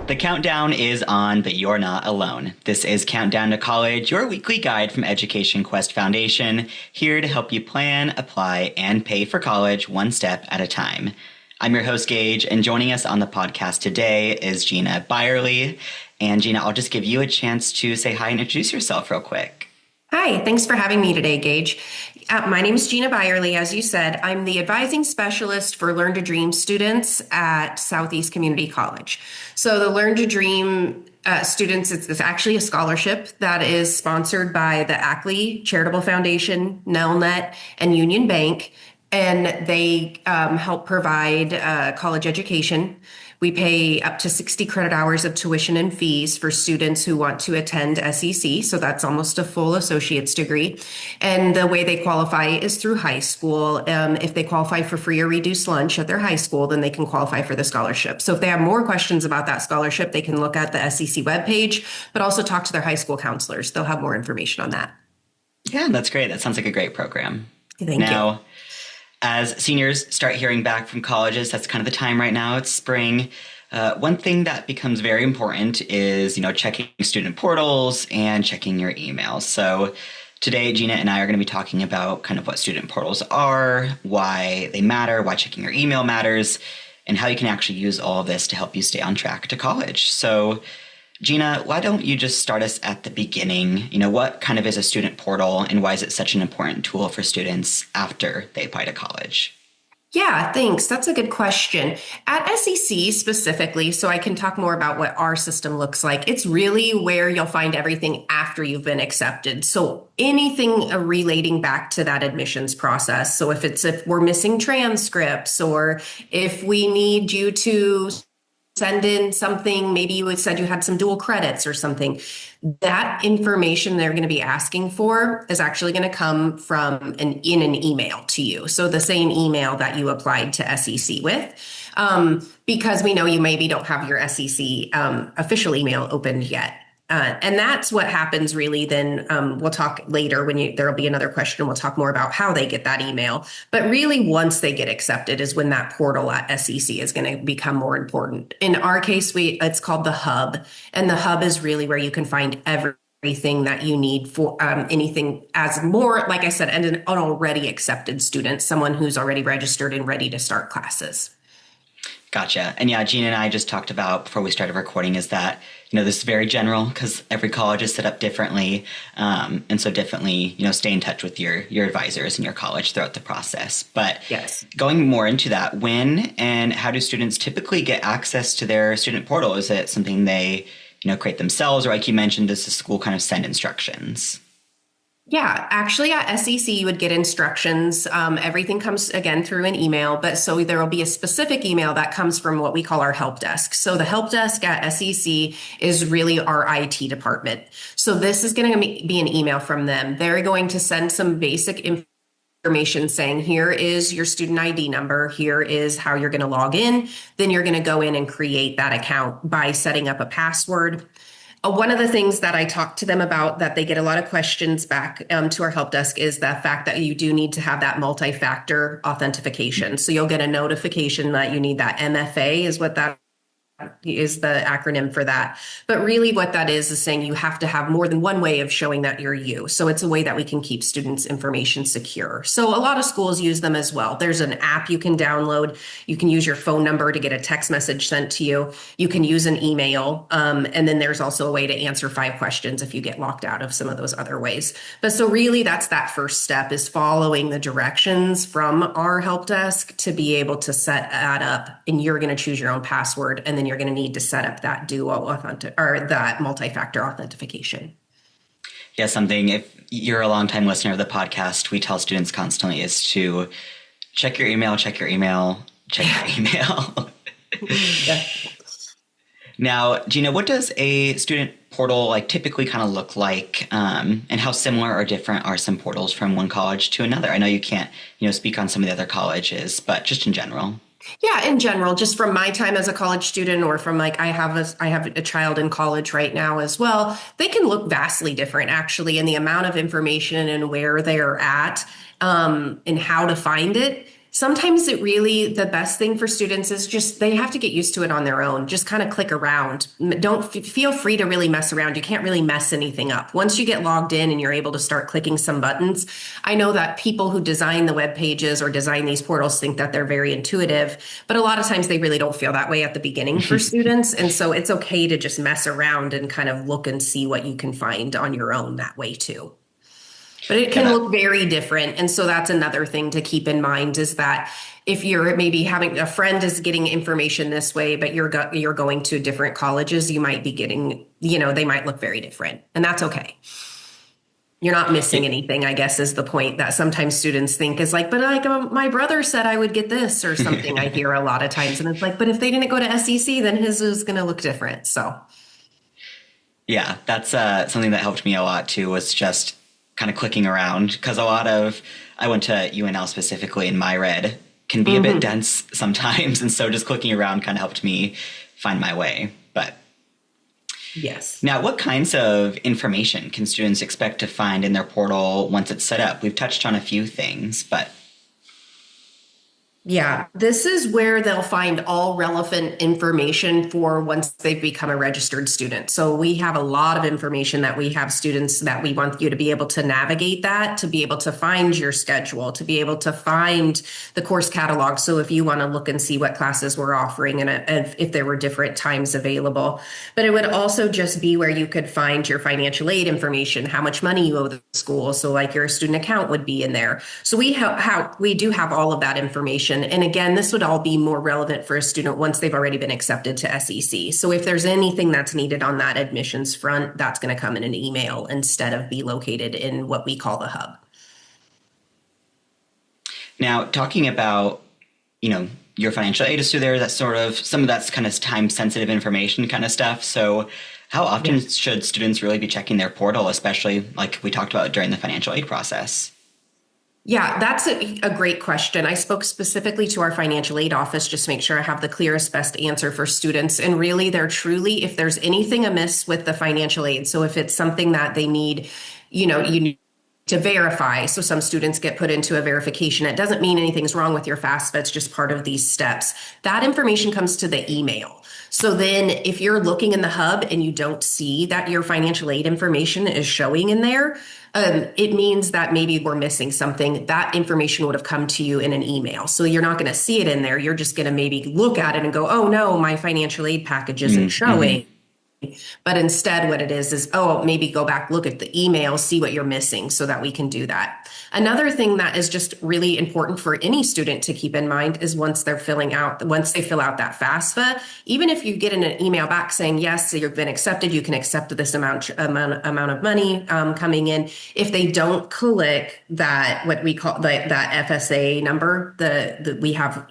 The countdown is on, but you're not alone. This is Countdown to College, your weekly guide from Education Quest Foundation, here to help you plan, apply, and pay for college one step at a time. I'm your host, Gage, and joining us on the podcast today is Gina Byerly. And Gina, I'll just give you a chance to say hi and introduce yourself real quick. Hi, thanks for having me today, Gage. My name is Gina Byerly. As you said, I'm the advising specialist for Learn to Dream students at Southeast Community College. So the Learn to Dream students, it's actually a scholarship that is sponsored by the Ackley Charitable Foundation, Nelnet, and Union Bank, and they help provide college education. We pay up to 60 credit hours of tuition and fees for students who want to attend SEC. So that's almost a full associate's degree. And the way they qualify is through high school. If they qualify for free or reduced lunch at their high school, then they can qualify for the scholarship. So if they have more questions about that scholarship, they can look at the SEC webpage, but also talk to their high school counselors. They'll have more information on that. Yeah, that's great. That sounds like a great program. Thank you. As seniors start hearing back from colleges, that's kind of the time right now. It's spring. One thing that becomes very important is, checking student portals and checking your emails. So today, Gina and I are going to be talking about kind of what student portals are, why they matter, why checking your email matters, and how you can actually use all of this to help you stay on track to college. So Gina, why don't you just start us at the beginning? What kind of is a student portal and why is it such an important tool for students after they apply to college? Yeah, thanks. That's a good question. At SEC specifically, so I can talk more about what our system looks like, it's really where you'll find everything after you've been accepted. So anything relating back to that admissions process. So if we're missing transcripts or if we need you to send in something, maybe you had said you had some dual credits or something, that information they're going to be asking for is actually going to come from in an email to you. So the same email that you applied to SEC with, because we know you maybe don't have your SEC official email opened yet. And that's what happens really. Then we'll talk later there'll be another question. We'll talk more about how they get that email. But really, once they get accepted is when that portal at SEC is going to become more important. In our case, it's called the Hub. And the Hub is really where you can find everything that you need for anything as more, like I said, and an already accepted student, someone who's already registered and ready to start classes. Gotcha. And yeah, Gina and I just talked about before we started recording is that, this is very general because every college is set up differently. And so definitely, stay in touch with your advisors in your college throughout the process. But yes, going more into that, when and how do students typically get access to their student portal? Is it something they, create themselves? Or like you mentioned, does the school kind of send instructions? Yeah, actually at SEC, you would get instructions. Everything comes again through an email, but so there will be a specific email that comes from what we call our help desk. So the help desk at SEC is really our IT department. So this is going to be an email from them. They're going to send some basic information saying, here is your student ID number. Here is how you're going to log in. Then you're going to go in and create that account by setting up a password. One of the things that I talk to them about that they get a lot of questions back to our help desk is the fact that you do need to have that multi-factor authentication. So you'll get a notification that you need that MFA is what that is the acronym for that. But really what that is saying you have to have more than one way of showing that you're you. So it's a way that we can keep students' information secure. So a lot of schools use them as well. There's an app you can download. You can use your phone number to get a text message sent to you. You can use an email. And then there's also a way to answer 5 questions if you get locked out of some of those other ways. But so really that's that first step is following the directions from our help desk to be able to set that up. And you're going to choose your own password and then you're going to need to set up that that multi-factor authentication. Yeah, something, if you're a longtime listener of the podcast, we tell students constantly is to check your email, check your email, check your email. Yeah. Now, Gina, what does a student portal typically kind of look like, and how similar or different are some portals from one college to another? I know you can't, speak on some of the other colleges, but just in general. Yeah, in general, just from my time as a college student or from I have a child in college right now as well, they can look vastly different actually in the amount of information and where they're at and how to find it. Sometimes the best thing for students is just they have to get used to it on their own. Just kind of click around. Don't feel free to really mess around. You can't really mess anything up. Once you get logged in and you're able to start clicking some buttons, I know that people who design the web pages or design these portals think that they're very intuitive, but a lot of times they really don't feel that way at the beginning for students. And so it's okay to just mess around and kind of look and see what you can find on your own that way too. But it can look very different. And so that's another thing to keep in mind is that if you're maybe having a friend is getting information this way, but you're going to different colleges, you might be getting, they might look very different. And that's okay. You're not missing anything, I guess, is the point that sometimes students think is like, but like my brother said I would get this or something I hear a lot of times. And it's like, but if they didn't go to SEC, then his is going to look different. So. Yeah, that's something that helped me a lot too, was just kind of clicking around, because I went to UNL specifically, and my red can be a bit dense sometimes. And so just clicking around kind of helped me find my way. But yes. Now, what kinds of information can students expect to find in their portal once it's set up? We've touched on a few things, but yeah, this is where they'll find all relevant information for once they've become a registered student. So we have a lot of information that we have students that we want you to be able to navigate that, to be able to find your schedule, to be able to find the course catalog. So if you want to look and see what classes we're offering and if there were different times available, but it would also just be where you could find your financial aid information, how much money you owe the school. So like your student account would be in there. So we do have all of that information. And again, this would all be more relevant for a student once they've already been accepted to SEC. So if there's anything that's needed on that admissions front, that's going to come in an email instead of be located in what we call the hub. Now, talking about, your financial aid is through there, that's sort of, some of that's kind of time sensitive information kind of stuff. So how often should students really be checking their portal, especially like we talked about during the financial aid process? Yeah, that's a great question. I spoke specifically to our financial aid office just to make sure I have the clearest, best answer for students. And really, if there's anything amiss with the financial aid, so if it's something that they need, you need to verify. So some students get put into a verification. It doesn't mean anything's wrong with your FAFSA. It's just part of these steps. That information comes to the email. So then if you're looking in the hub and you don't see that your financial aid information is showing in there, it means that maybe we're missing something. That information would have come to you in an email. So you're not going to see it in there. You're just going to maybe look at it and go, oh no, my financial aid package isn't showing. But instead what it is, maybe go back, look at the email, see what you're missing so that we can do that. Another thing that is just really important for any student to keep in mind is once they fill out that FAFSA, even if you get an email back saying, yes, you've been accepted, you can accept this amount of money coming in. If they don't click that, what we call that FSA number, we have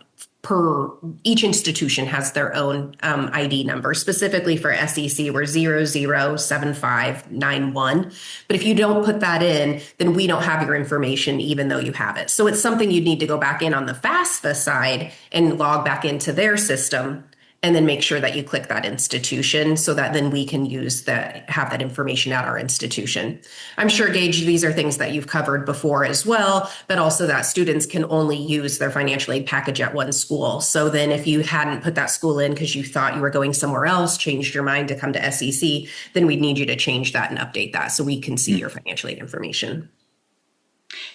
each institution has their own ID number. Specifically for SEC, we're 007591. But if you don't put that in, then we don't have your information, even though you have it. So it's something you'd need to go back in on the FAFSA side and log back into their system, and then make sure that you click that institution so that then we can have that information at our institution. I'm sure, Gage, these are things that you've covered before as well, but also that students can only use their financial aid package at one school. So then if you hadn't put that school in because you thought you were going somewhere else, changed your mind to come to SEC, then we'd need you to change that and update that so we can see your financial aid information.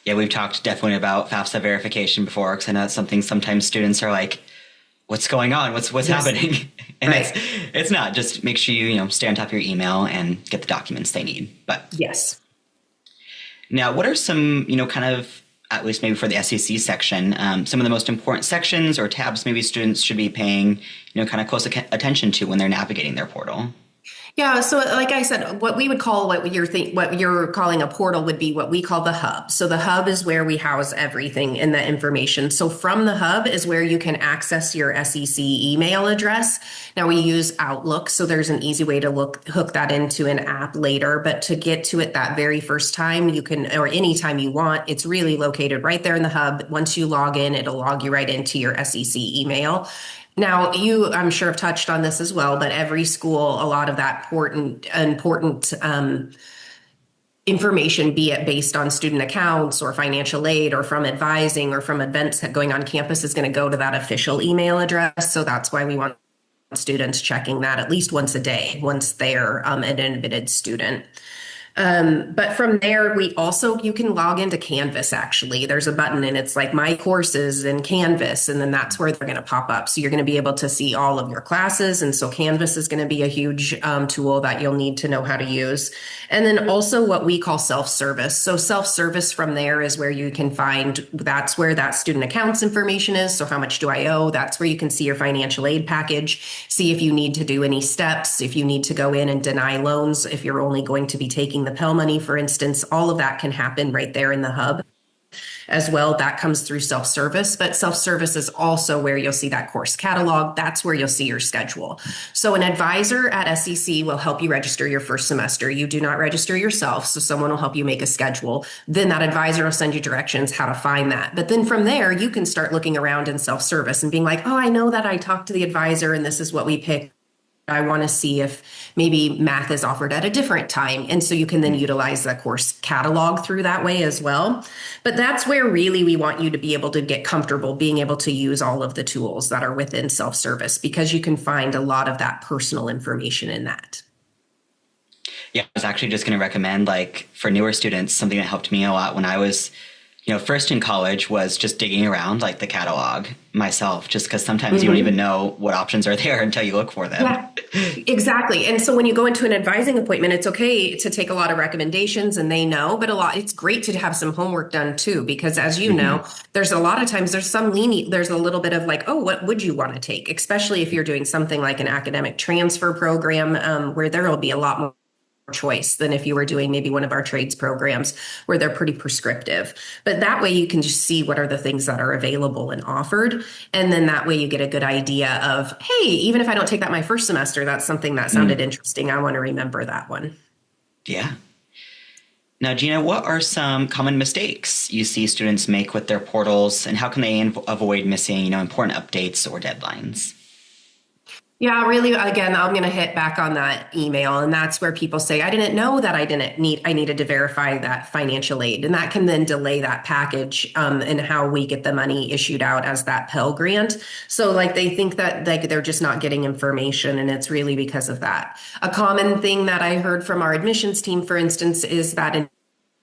Yeah, we've talked definitely about FAFSA verification before, because I know that's something sometimes students are like, what's going on? What's happening? And it's not. Just make sure you stay on top of your email and get the documents they need. But yes. Now, what are some kind of, at least maybe for the SEC section, some of the most important sections or tabs maybe students should be paying kind of close attention to when they're navigating their portal? Yeah, so like I said, what you're calling a portal would be what we call the hub. So the hub is where we house everything and the information. So from the hub is where you can access your SEC email address. Now we use Outlook, so there's an easy way to hook that into an app later. But to get to it that very first time, you can, or anytime you want, it's really located right there in the hub. Once you log in, it'll log you right into your SEC email. Now, I'm sure, have touched on this as well, but every school, a lot of that important information, be it based on student accounts or financial aid or from advising or from events going on campus, is going to go to that official email address. So that's why we want students checking that at least once a day once they're an admitted student. But from there, you can log into Canvas. Actually, there's a button and it's like my courses in Canvas, and then that's where they're going to pop up. So you're going to be able to see all of your classes. And so Canvas is going to be a huge tool that you'll need to know how to use. And then also what we call self-service. So self-service from there is where you can that's where that student accounts information is. So how much do I owe? That's where you can see your financial aid package, see if you need to do any steps, if you need to go in and deny loans, if you're only going to be taking the Pell money, for instance. All of that can happen right there in the hub as well. That comes through self-service, but self-service is also where you'll see that course catalog. That's where you'll see your schedule. So an advisor at SEC will help you register your first semester. You do not register yourself, so someone will help you make a schedule. Then that advisor will send you directions how to find that. But then from there, you can start looking around in self-service and being like, oh, I know that I talked to the advisor and this is what we picked. I want to see if maybe math is offered at a different time. And so you can then utilize the course catalog through that way as well. But that's where really we want you to be able to get comfortable being able to use all of the tools that are within self-service, because you can find a lot of that personal information in that. Yeah, I was actually just going to recommend, like, for newer students, something that helped me a lot when I was first in college was just digging around like the catalog myself, just because sometimes you don't even know what options are there until you look for them. Yeah, exactly. And so when you go into an advising appointment, it's okay to take a lot of recommendations and they know, but it's great to have some homework done too, because as you know, there's a lot of times there's a little bit of like, oh, what would you want to take? Especially if you're doing something like an academic transfer program, where there will be a lot more choice than if you were doing maybe one of our trades programs where they're pretty prescriptive. But that way you can just see what are the things that are available and offered. And then that way you get a good idea of, hey, even if I don't take that my first semester, that's something that sounded interesting. I want to remember that one. Yeah. Now, Gina, what are some common mistakes you see students make with their portals, and how can they avoid missing, important updates or deadlines? Yeah, really, again, I'm going to hit back on that email. And that's where people say, I didn't know that I needed to verify that financial aid. And that can then delay that package and how we get the money issued out as that Pell Grant. So like they think that they're just not getting information, and it's really because of that. A common thing that I heard from our admissions team, for instance, is that an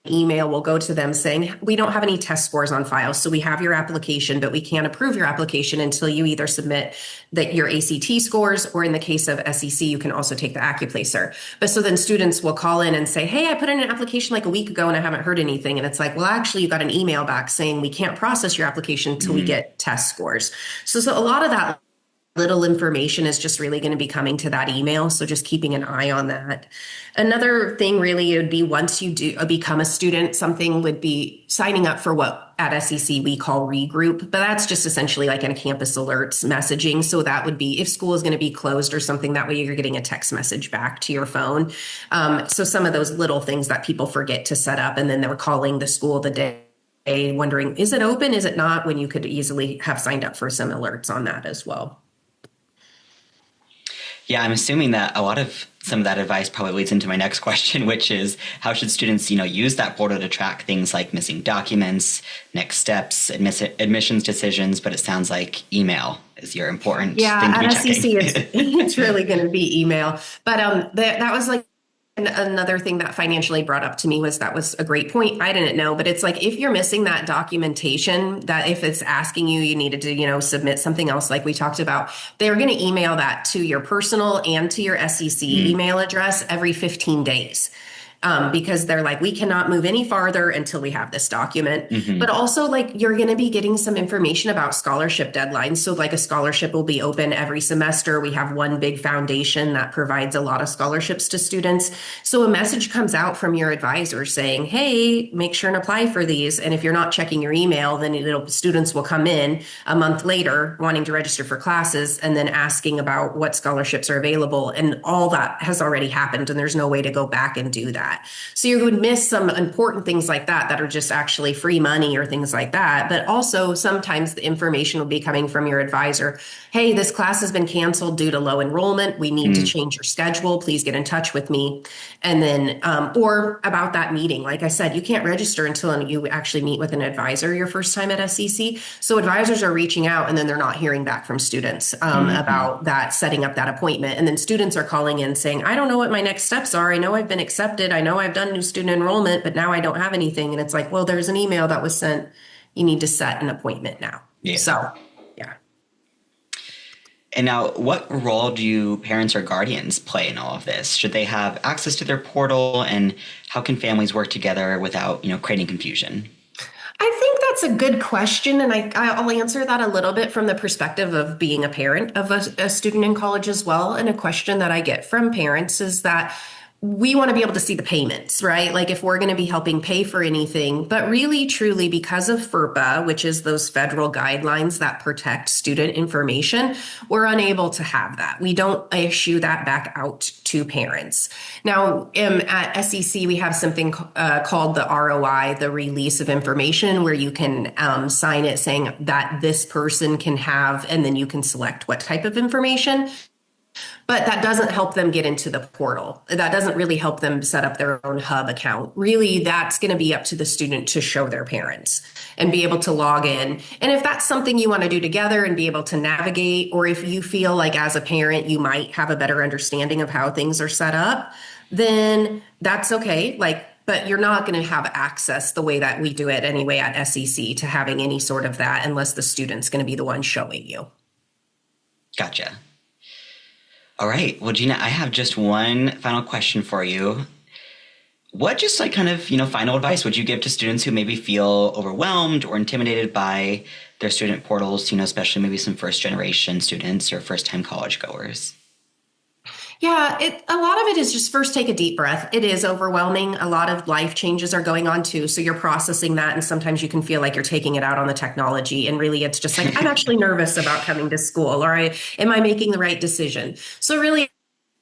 email will go to them saying, we don't have any test scores on file. So we have your application, but we can't approve your application until you either submit your ACT scores, or in the case of SEC, you can also take the AccuPlacer. But so then students will call in and say, hey, I put in an application like a week ago and I haven't heard anything. And it's like, well, actually you got an email back saying we can't process your application until we get test scores. So a lot of that little information is just really going to be coming to that email. So just keeping an eye on that. Another thing really would be, once you do become a student, something would be signing up for what at SEC we call regroup, but that's just essentially like in a campus alerts messaging. So that would be if school is going to be closed or something, that way you're getting a text message back to your phone. So some of those little things that people forget to set up, and then they're calling the school the day wondering, is it open? Is it not? When you could easily have signed up for some alerts on that as well. Yeah, I'm assuming that a lot of some of that advice probably leads into my next question, which is how should students, use that portal to track things like missing documents, next steps, admissions decisions? But it sounds like email is your important thing to be checking. At SEC, it's really going to be email. But that was like another thing that financial aid brought up to me that was a great point. I didn't know, but it's like, if you're missing that documentation, that if it's asking you needed to, submit something else, like we talked about, they're going to email that to your personal and to your SEC email address every 15 days. Because they're like, we cannot move any farther until we have this document. But also, like, you're going to be getting some information about scholarship deadlines. So like a scholarship will be open every semester. We have one big foundation that provides a lot of scholarships to students. So a message comes out from your advisor saying, hey, make sure and apply for these. And if you're not checking your email, then students will come in a month later wanting to register for classes and then asking about what scholarships are available. And all that has already happened, and there's no way to go back and do that. that. So you would miss some important things like that are just actually free money or things like that. But also sometimes the information will be coming from your advisor. Hey, this class has been canceled due to low enrollment. We need to change your schedule. Please get in touch with me. And then, or about that meeting. Like I said, you can't register until you actually meet with an advisor your first time at SEC. So advisors are reaching out and then they're not hearing back from students about that, setting up that appointment. And then students are calling in saying, I don't know what my next steps are. I know I've been accepted. I know I've done new student enrollment, but now I don't have anything. And it's like, well, there's an email that was sent. You need to set an appointment now. Yeah. So, yeah. And now, what role do parents or guardians play in all of this? Should they have access to their portal, and how can families work together without, creating confusion? I think that's a good question, and I'll answer that a little bit from the perspective of being a parent of a student in college as well. And a question that I get from parents is that we want to be able to see the payments, right? Like if we're going to be helping pay for anything, but really truly because of FERPA, which is those federal guidelines that protect student information, we're unable to have that. We don't issue that back out to parents. Now, at SEC, we have something called the ROI, the release of information, where you can sign it saying that this person can have, and then you can select what type of information. But that doesn't help them get into the portal. That doesn't really help them set up their own hub account. Really, that's going to be up to the student to show their parents and be able to log in. And if that's something you want to do together and be able to navigate, or if you feel like as a parent, you might have a better understanding of how things are set up, then that's okay. But you're not going to have access the way that we do it anyway at SEC to having any sort of that unless the student's going to be the one showing you. Gotcha. All right. Well, Gina, I have just one final question for you. What final advice would you give to students who maybe feel overwhelmed or intimidated by their student portals, especially maybe some first generation students or first time college goers? Yeah, a lot of it is just first take a deep breath. It is overwhelming. A lot of life changes are going on too. So you're processing that. And sometimes you can feel like you're taking it out on the technology. And really, it's just like, I'm actually nervous about coming to school, or am I making the right decision? So really,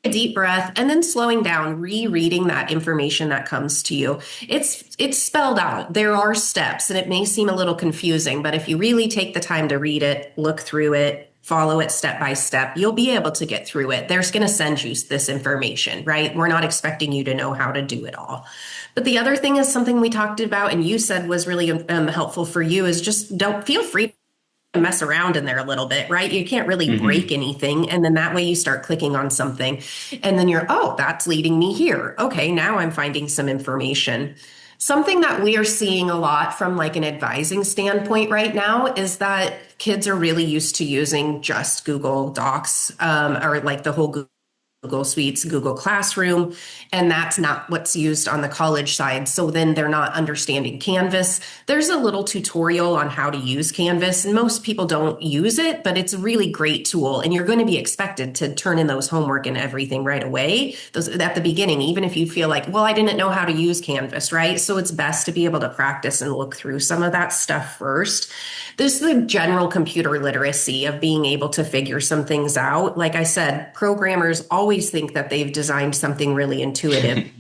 a deep breath and then slowing down, rereading that information that comes to you. It's spelled out. There are steps and it may seem a little confusing, but if you really take the time to read it, look through it, follow it step by step, you'll be able to get through it. There's going to send you this information, right? We're not expecting you to know how to do it all. But the other thing is something we talked about and you said was really helpful for you is just don't feel free to mess around in there a little bit, right? You can't really break anything. And then that way you start clicking on something and then that's leading me here. Okay, now I'm finding some information. Something that we are seeing a lot from like an advising standpoint right now is that kids are really used to using just Google Docs or like the whole Google Suites, Google Classroom, and that's not what's used on the college side. So then they're not understanding Canvas. There's a little tutorial on how to use Canvas, and most people don't use it, but it's a really great tool, and you're going to be expected to turn in those homework and everything right away at the beginning, even if you feel like, well, I didn't know how to use Canvas, right? So it's best to be able to practice and look through some of that stuff first. There's the general computer literacy of being able to figure some things out. Like I said, programmers always think that they've designed something really intuitive.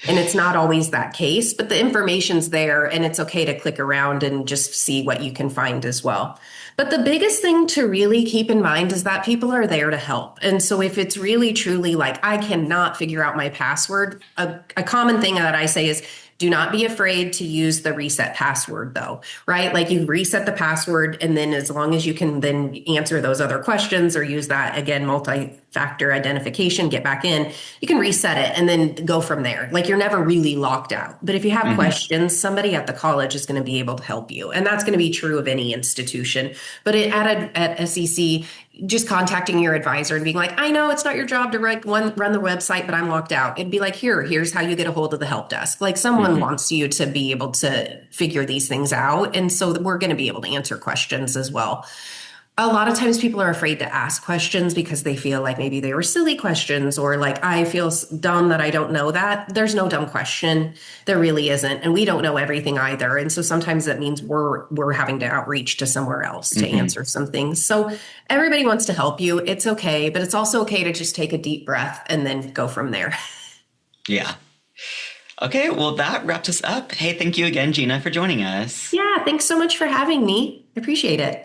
And it's not always that case, but the information's there and it's okay to click around and just see what you can find as well. But the biggest thing to really keep in mind is that people are there to help. And so if it's really truly like, I cannot figure out my password, a common thing that I say is, do not be afraid to use the reset password though, right? Like you reset the password and then as long as you can then answer those other questions or use that, again, multi-factor identification, get back in, you can reset it and then go from there. Like you're never really locked out. But if you have questions, somebody at the college is going to be able to help you. And that's going to be true of any institution. But at SEC, just contacting your advisor and being like, I know it's not your job to run the website, but I'm locked out. It'd be like, here's how you get a hold of the help desk. Like someone wants you to be able to figure these things out. And so we're going to be able to answer questions as well. A lot of times people are afraid to ask questions because they feel like maybe they were silly questions or like, I feel dumb that I don't know that. There's no dumb question. There really isn't. And we don't know everything either. And so sometimes that means we're having to outreach to somewhere else to answer some things. So everybody wants to help you. It's okay. But it's also okay to just take a deep breath and then go from there. Yeah. Okay, well, that wraps us up. Hey, thank you again, Gina, for joining us. Yeah, thanks so much for having me. I appreciate it.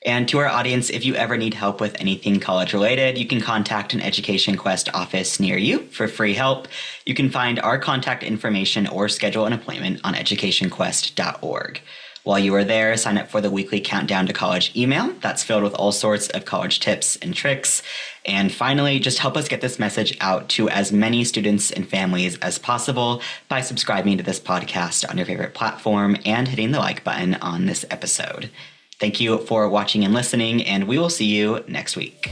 And to our audience, if you ever need help with anything college related, you can contact an Education Quest office near you for free help. You can find our contact information or schedule an appointment on educationquest.org. While you are there, sign up for the weekly Countdown to College email that's filled with all sorts of college tips and tricks. And finally, just help us get this message out to as many students and families as possible by subscribing to this podcast on your favorite platform and hitting the like button on this episode. Thank you for watching and listening, and we will see you next week.